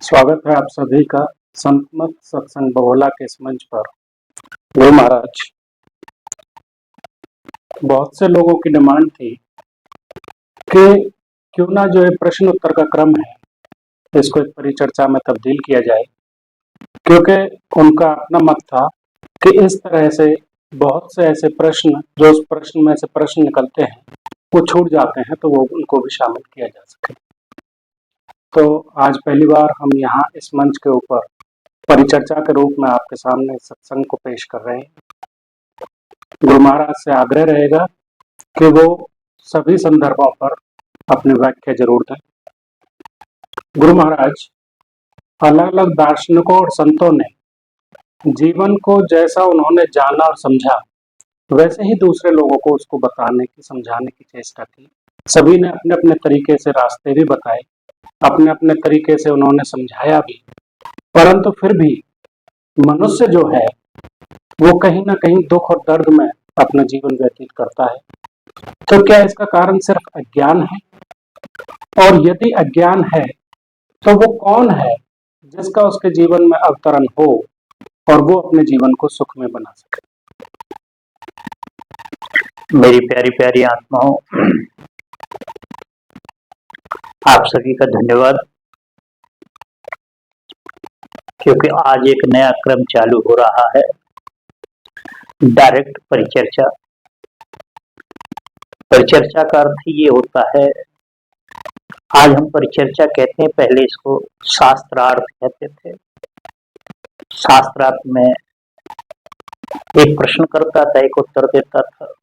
स्वागत है आप सभी का संतमत सत्संग बगोला के इस मंच पर। गुरु महाराज, बहुत से लोगों की डिमांड थी कि क्यों ना जो ये प्रश्न उत्तर का क्रम है इसको एक परिचर्चा में तब्दील किया जाए, क्योंकि उनका अपना मत था कि इस तरह से बहुत से ऐसे प्रश्न जो उस प्रश्न में से प्रश्न निकलते हैं वो छूट जाते हैं, तो वो उनको भी शामिल किया जा सके। तो आज पहली बार हम यहाँ इस मंच के ऊपर परिचर्चा के रूप में आपके सामने सत्संग को पेश कर रहे हैं। गुरु महाराज से आग्रह रहेगा कि वो सभी संदर्भों पर अपनी व्याख्या जरूर दें। गुरु महाराज, अलग अलग दार्शनिकों और संतों ने जीवन को जैसा उन्होंने जाना और समझा वैसे ही दूसरे लोगों को उसको बताने की, समझाने की चेष्टा की। सभी ने अपने अपने तरीके से रास्ते भी बताए, अपने अपने तरीके से उन्होंने समझाया भी, परंतु फिर भी मनुष्य जो है वो कहीं ना कहीं दुख और दर्द में अपना जीवन व्यतीत करता है। तो क्या इसका कारण सिर्फ अज्ञान है? और यदि अज्ञान है तो वो कौन है जिसका उसके जीवन में अवतरण हो और वो अपने जीवन को सुख में बना सके? मेरी प्यारी प्यारी आत्माओं, आप सभी का धन्यवाद, क्योंकि आज एक नया क्रम चालू हो रहा है, डायरेक्ट परिचर्चा। परिचर्चा का अर्थ ये होता है, आज हम परिचर्चा कहते हैं, पहले इसको शास्त्रार्थ कहते थे। शास्त्रार्थ में एक प्रश्न करता था, एक उत्तर देता था।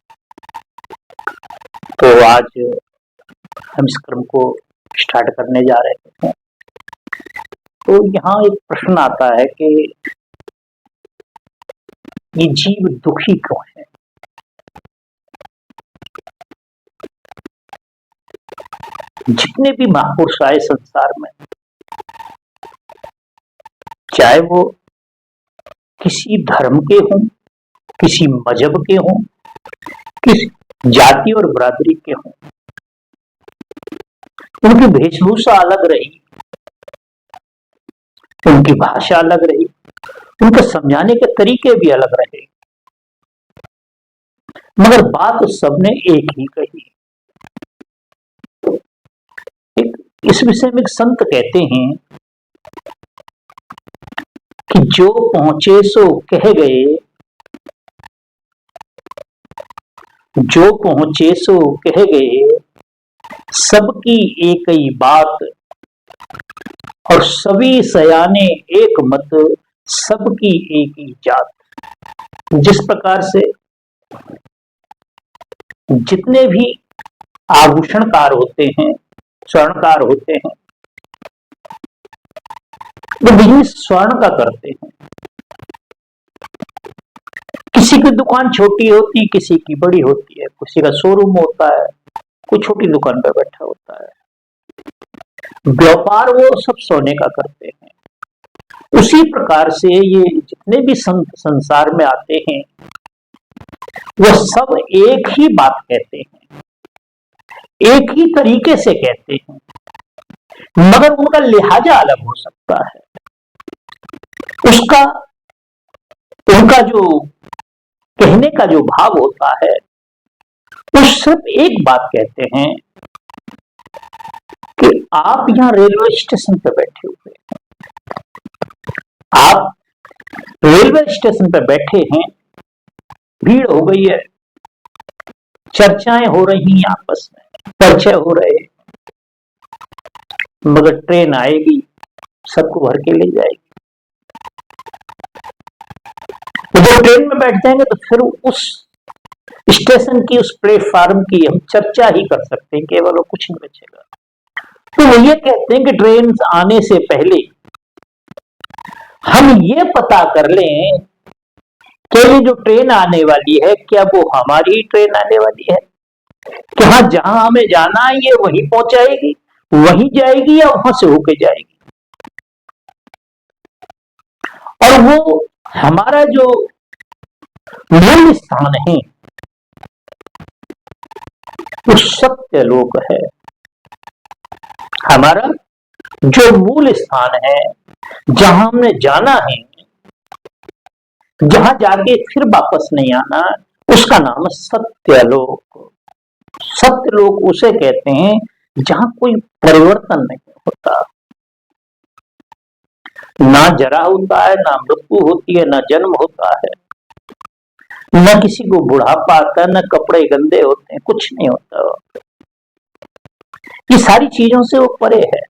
तो आज हम इस क्रम को स्टार्ट करने जा रहे हैं। तो यहाँ एक प्रश्न आता है कि ये जीव दुखी क्यों है? जितने भी महापुरुष आए संसार में, चाहे वो किसी धर्म के हों, किसी मजहब के हों, किसी जाति और बरादरी के हों, उनकी वेशभूषा अलग रही, उनकी भाषा अलग रही, उनके समझाने के तरीके भी अलग रहे, मगर बात सबने एक ही कही। इस विषय में एक संत कहते हैं कि जो पहुंचे सो कह गए, जो पहुंचे सो कह गए, सबकी एक ही बात और सभी सयाने एक मत, सबकी एक ही जात। जिस प्रकार से जितने भी आभूषणकार होते हैं, स्वर्णकार होते हैं, वो बिजनेस स्वर्ण का करते हैं। किसी की दुकान छोटी होती, किसी की बड़ी होती है, किसी का शोरूम होता है, कोई छोटी दुकान पर बैठा होता है। व्यापार वो सब सोने का करते हैं। उसी प्रकार से ये जितने भी संत संसार में आते हैं, वो सब एक ही बात कहते हैं, एक ही तरीके से कहते हैं, मगर उनका लिहाजा अलग हो सकता है। उसका उनका जो कहने का जो भाव होता है, वो सिर्फ एक बात कहते हैं कि आप यहां रेलवे स्टेशन पे बैठे हुए हैं, आप रेलवे स्टेशन पे बैठे हैं, भीड़ हो गई है, चर्चाएं हो रही हैं, आपस में परिचय हो रहे हैं, मगर ट्रेन आएगी, सबको भर के ले जाएगी। जब ट्रेन में बैठ जाएंगे तो फिर उस स्टेशन की, उस प्लेटफार्म की हम चर्चा ही कर सकते हैं, केवल वो कुछ नहीं बचेगा। तो वो ये कहते हैं कि ट्रेन आने से पहले हम ये पता कर लें कि ये जो ट्रेन आने वाली है, क्या वो हमारी ट्रेन आने वाली है, कि हाँ जहां हमें जाना है ये वहीं पहुंचाएगी, वहीं जाएगी या वहां से होके जाएगी। और वो हमारा जो मूल स्थान है वो सत्य लोक है। हमारा जो मूल स्थान है, जहां हमने जाना है, जहां जाके फिर वापस नहीं आना, उसका नाम है सत्यलोक। सत्यलोक उसे कहते हैं जहां कोई परिवर्तन नहीं होता, ना जरा होता है, ना मृत्यु होती है, ना जन्म होता है, न किसी को बुढ़ापा आता है, न कपड़े गंदे होते हैं, कुछ नहीं होता। ये सारी चीजों से वो परे है।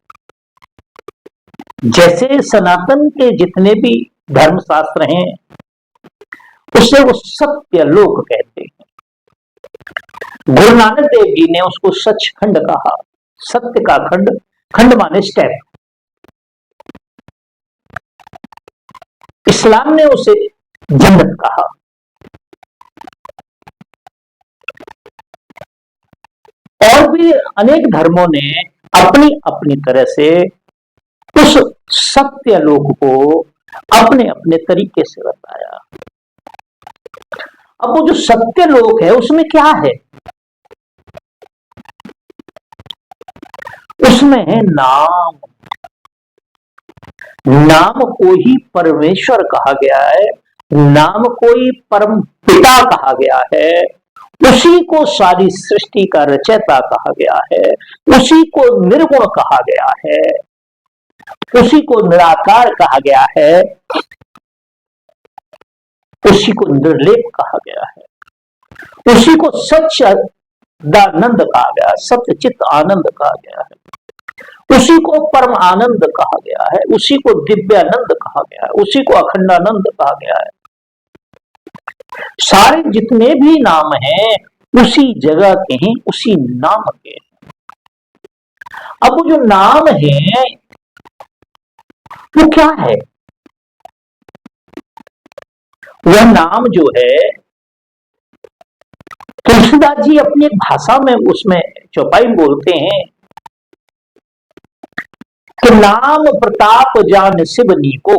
जैसे सनातन के जितने भी धर्मशास्त्र हैं, उसे वो सत्य लोक कहते हैं। गुरु नानक देव जी ने उसको सचखंड कहा, सत्य का खंड, खंड माने स्टेप। इस्लाम ने उसे जन्नत कहा। और भी अनेक धर्मों ने अपनी अपनी तरह से उस सत्य लोक को अपने अपने तरीके से बताया। अब वो जो सत्य लोक है उसमें क्या है? उसमें है नाम। नाम को ही परमेश्वर कहा गया है, नाम को ही परम पिता कहा गया है, उसी को सारी सृष्टि का रचयिता कहा गया है, उसी को निर्गुण कहा गया है, उसी को निराकार कहा गया है, उसी को निर्लेप कहा गया है, उसी को सच्चिदानंद कहा गया, सत्य चित्त आनंद कहा गया है, उसी को परम आनंद कहा गया है, उसी को दिव्यानंद कहा गया है, उसी को अखंडानंद कहा गया है। सारे जितने भी नाम हैं उसी जगह के हैं, उसी नाम के हैं। अब वो जो नाम है वो क्या है? वह नाम जो है, तुलसीदास जी अपनी एक भाषा में उसमें चौपाई बोलते हैं कि नाम प्रताप जान शिवनी को।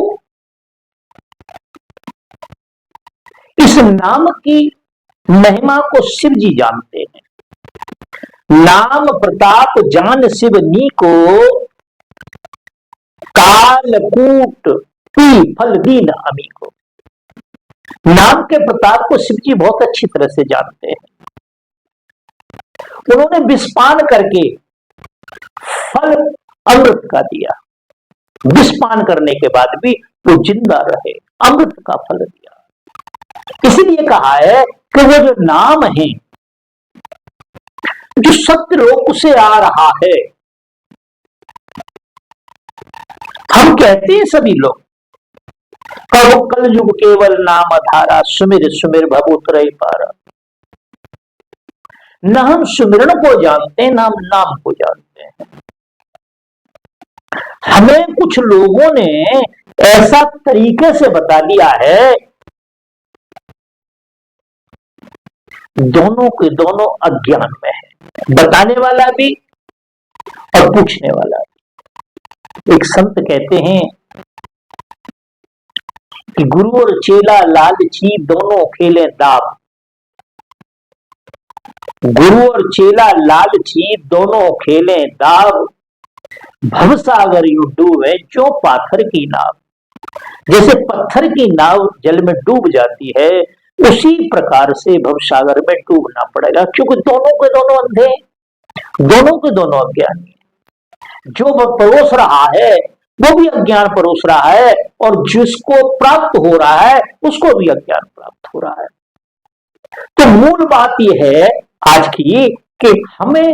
इस नाम की महिमा को शिव जी जानते हैं। नाम प्रताप जान शिवनी को, कालकूट पी फल दीन अमी को। नाम के प्रताप को शिव जी बहुत अच्छी तरह से जानते हैं। उन्होंने विषपान करके फल अमृत का दिया, विषपान करने के बाद भी वो जिंदा रहे, अमृत का फल दिया। इसीलिए कहा है कि वो जो नाम है, जो सत्य लोक से आ रहा है, हम कहते हैं सभी लोग कहो कल युग केवल नाम धारा, सुमिर सुमिर भवोतरय पारा। न हम सुमिरन को जानते हैं, न हम नाम को जानते हैं। हमें कुछ लोगों ने ऐसा तरीके से बता दिया है, दोनों के दोनों अज्ञान में है, बताने वाला भी और पूछने वाला भी। एक संत कहते हैं कि गुरु और चेला लालची दोनों खेले दाव। गुरु और चेला लालची दोनों खेले दाव, भवसागर यू डूबे जो पाथर की नाव। जैसे पत्थर की नाव जल में डूब जाती है, उसी प्रकार से भवसागर में डूबना पड़ेगा, क्योंकि दोनों के दोनों अंधे, दोनों के दोनों अज्ञानी। जो परोस रहा है वो भी अज्ञान परोस रहा है, और जिसको प्राप्त हो रहा है उसको भी अज्ञान प्राप्त हो रहा है। तो मूल बात यह है आज की कि हमें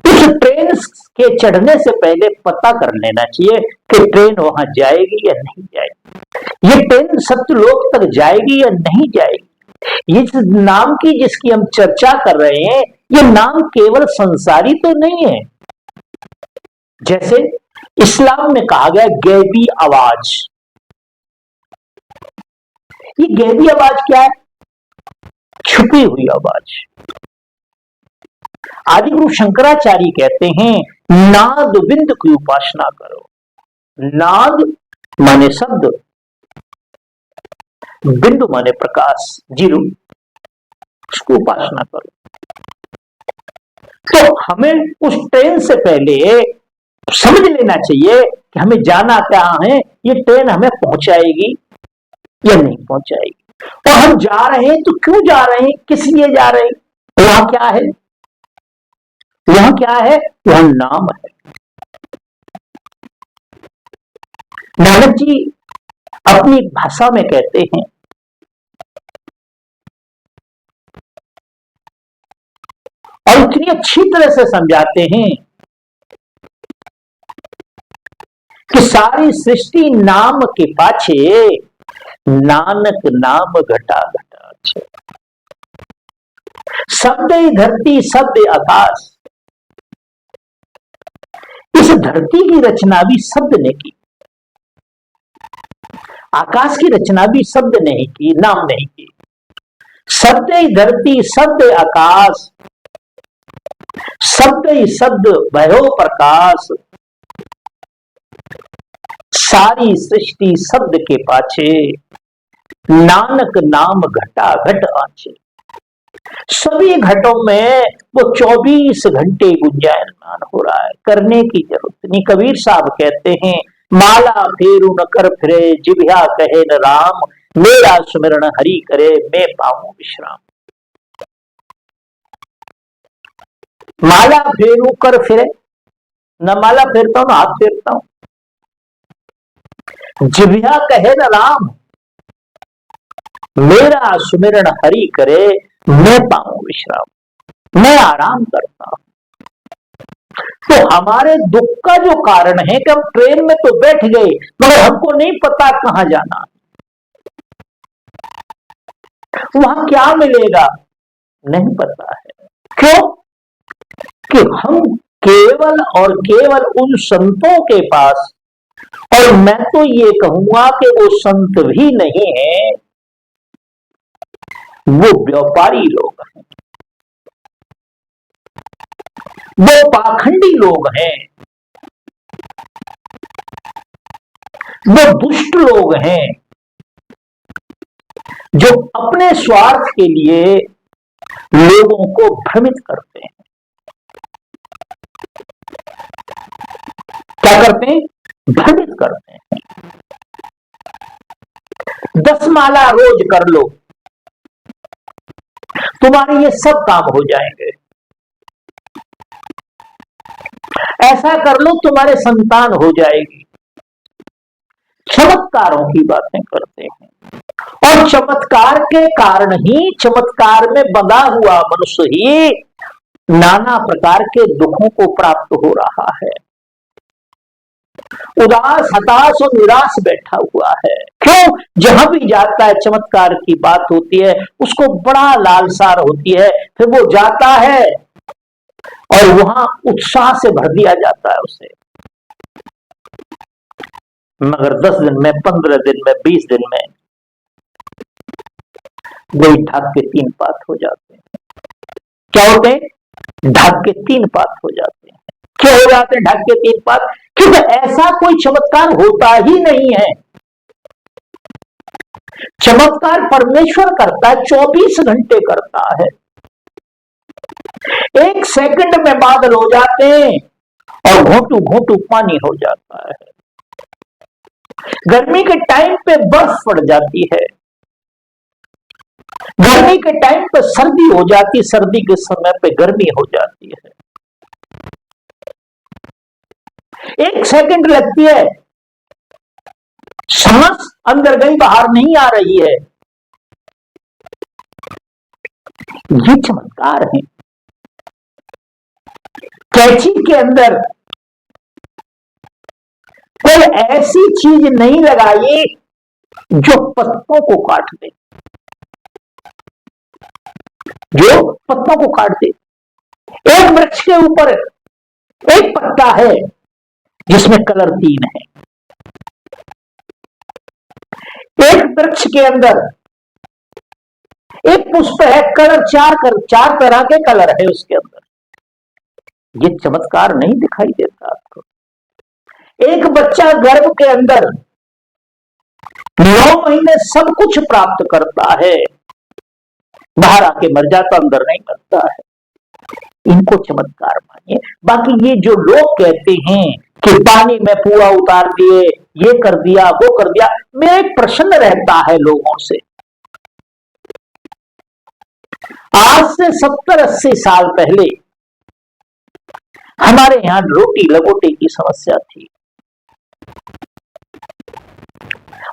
उस ट्रेन के चढ़ने से पहले पता कर लेना चाहिए कि ट्रेन वहां जाएगी या नहीं जाएगी, ये ट्रेन सत्यलोक तक जाएगी या नहीं जाएगी। ये नाम की जिसकी हम चर्चा कर रहे हैं, ये नाम केवल संसारी तो नहीं है। जैसे इस्लाम में कहा गया गैबी आवाज। ये गैबी आवाज क्या है? छुपी हुई आवाज। आदि गुरु शंकराचार्य कहते हैं नाद बिंद की उपासना करो। नाद माने शब्द, बिंदु माने प्रकाश, जीरो, उसको उपासना करो। तो हमें उस ट्रेन से पहले समझ लेना चाहिए कि हमें जाना कहाँ है, ये ट्रेन हमें पहुंचाएगी या नहीं पहुंचाएगी, और हम जा रहे हैं तो क्यों जा रहे हैं, किस लिए जा रहे हैं, वहां क्या है, वहां क्या है, वहां नाम है। नानक जी अपनी भाषा में कहते हैं, और इतनी अच्छी तरह से समझाते हैं कि सारी सृष्टि नाम के पाछे, नानक नाम घटा घटा छे। शब्द धरती शब्द आकाश, इस धरती की रचना भी शब्द ने की, आकाश की रचना भी शब्द नहीं की, नाम नहीं की। शब्द धरती शब्द आकाश, शब्द ही शब्द भयो प्रकाश, सारी सृष्टि शब्द के पाछे, नानक नाम घटा घट आछे। सभी घटों में वो 24 घंटे गुंजायमान हो रहा है, करने की जरूरत नहीं। कबीर साहब कहते हैं, माला फेरू न कर फिरे, जिभ्या कहे न राम, मेरा सुमिरन हरि करे, मैं पाऊं विश्राम। माला फेरू कर फिरे, न माला फेरता हूं न हाथ फेरता हूं। जिभ्या कहे न राम, मेरा सुमिरन हरि करे, मैं पाऊं विश्राम, मैं आराम करता हूं। तो हमारे दुख का जो कारण है कि हम ट्रेन में तो बैठ गए मगर हमको नहीं पता कहां जाना, वहां क्या मिलेगा नहीं पता है। क्यों कि हम केवल और केवल उन संतों के पास, और मैं तो ये कहूंगा कि वो संत भी नहीं है, वो व्यापारी लोग हैं, वो पाखंडी लोग हैं, वो दुष्ट लोग हैं, जो अपने स्वार्थ के लिए लोगों को भ्रमित करते हैं। क्या करते हैं, भ्रमित करते हैं। 10 माला रोज कर लो, तुम्हारे ये सब काम हो जाएंगे। ऐसा कर लो तुम्हारे संतान हो जाएगी। चमत्कारों की बातें करते हैं, और चमत्कार के कारण ही, चमत्कार में बंधा हुआ मनुष्य ही नाना प्रकार के दुखों को प्राप्त हो रहा है। उदास हताश और निराश बैठा हुआ है। क्यों, जहां भी जाता है चमत्कार की बात होती है, उसको बड़ा लालसार होती है, फिर वो जाता है और वहां उत्साह से भर दिया जाता है उसे, मगर 10 दिन में, 15 दिन में, 20 दिन में वही ढाक के 3 पात हो जाते हैं। क्या होते हैं, ढाक के 3 पात हो जाते हैं। क्यों हो जाते हैं ढाक के 3 पात, क्योंकि ऐसा कोई चमत्कार होता ही नहीं है। चमत्कार परमेश्वर करता है, 24 घंटे करता है। 1 सेकंड में बादल हो जाते हैं और घोंटू घोंटू पानी हो जाता है। गर्मी के टाइम पे बर्फ पड़ जाती है, गर्मी के टाइम पे सर्दी हो जाती, सर्दी के समय पे गर्मी हो जाती है। 1 सेकंड लगती है, सांस अंदर गई बाहर नहीं आ रही है। ये चमत्कार है। कैंची के अंदर कोई ऐसी चीज नहीं लगाई जो पत्तों को काट दे, जो पत्तों को काट दे। एक वृक्ष के ऊपर एक पत्ता है जिसमें कलर 3 है, एक वृक्ष के अंदर एक पुष्प है, कलर 4 तरह के कलर है उसके अंदर। ये चमत्कार नहीं दिखाई देता आपको। एक बच्चा गर्भ के अंदर 9 महीने सब कुछ प्राप्त करता है, बाहर आके मर जाता, अंदर नहीं मरता है। इनको चमत्कार मानिए। बाकी ये जो लोग कहते हैं कि पानी में पुआ उतार दिए, ये कर दिया, वो कर दिया। मेरा एक प्रश्न रहता है लोगों से, आज से 70-80 साल पहले हमारे यहां रोटी लंगोटी की समस्या थी,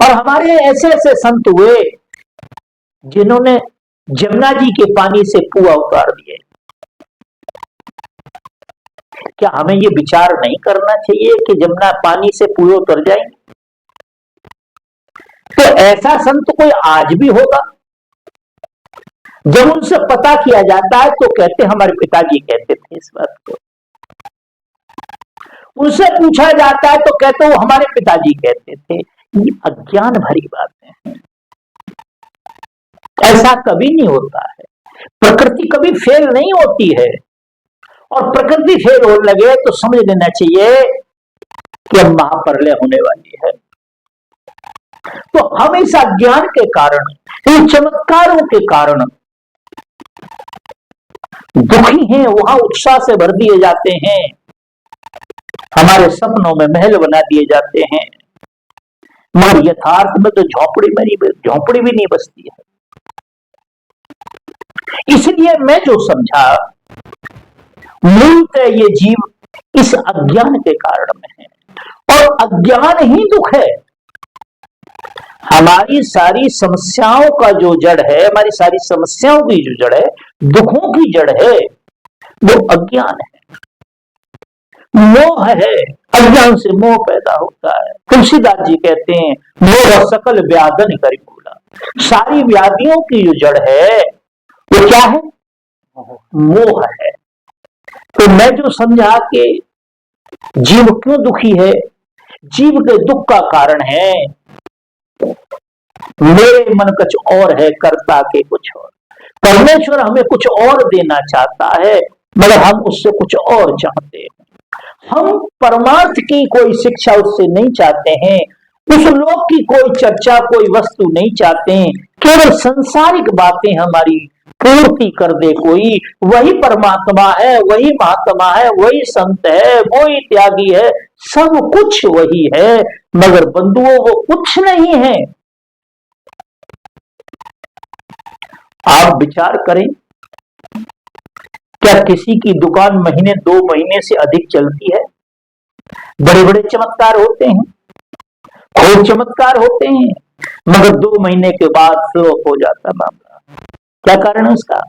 और हमारे ऐसे ऐसे संत हुए जिन्होंने जमुना जी के पानी से पुआ उतार दिए। क्या हमें ये विचार नहीं करना चाहिए कि जमुना पानी से पुए उतर जाएंगे? तो ऐसा संत कोई आज भी होगा? जब उनसे पता किया जाता है तो कहते हमारे पिताजी कहते थे इस बात को। उनसे पूछा जाता है तो कहते वो हमारे पिताजी कहते थे। ये अज्ञान भरी बातें हैं, ऐसा कभी नहीं होता है। प्रकृति कभी फेल नहीं होती है, और प्रकृति फेल होने लगे तो समझ लेना चाहिए कि अब महाप्रलय होने वाली है। तो हम इस अज्ञान के कारण, इन चमत्कारों के कारण दुखी हैं, वहां उत्साह से भर दिए जाते हैं, हमारे सपनों में महल बना दिए जाते हैं, मगर यथार्थ में तो झोंपड़ी भी नहीं बसती है। इसलिए मैं जो समझा, मूलतः ये जीव इस अज्ञान के कारण में है, और अज्ञान ही दुख है। हमारी सारी समस्याओं का जो जड़ है, हमारी सारी समस्याओं की जो जड़ है, दुखों की जड़ है, वो अज्ञान है, मोह है। अज्ञान से मोह पैदा होता है। तुलसीदास जी कहते हैं, मोह सकल व्याधन करि मूला। सारी व्याधियों की जो जड़ है वो क्या है? मोह है। तो मैं जो समझा कि जीव क्यों दुखी है, जीव के दुख का कारण है मेरे मन कुछ और है, कर्ता के कुछ और। परमेश्वर हमें कुछ और देना चाहता है, मगर हम उससे कुछ और चाहते हैं। हम परमार्थ की कोई शिक्षा उससे नहीं चाहते हैं, उस लोक की कोई चर्चा, कोई वस्तु नहीं चाहते हैं। केवल सांसारिक बातें हमारी पूर्ति कर दे कोई, वही परमात्मा है, वही महात्मा है, वही संत है, वही त्यागी है, सब कुछ वही है, मगर बंधुओं वो कुछ नहीं है। आप विचार करें, क्या किसी की दुकान महीने 2 महीने से अधिक चलती है? बड़े बड़े चमत्कार होते हैं, खूब चमत्कार होते हैं, मगर 2 महीने के बाद फ्लॉप हो जाता मामला। क्या कारण है उसका?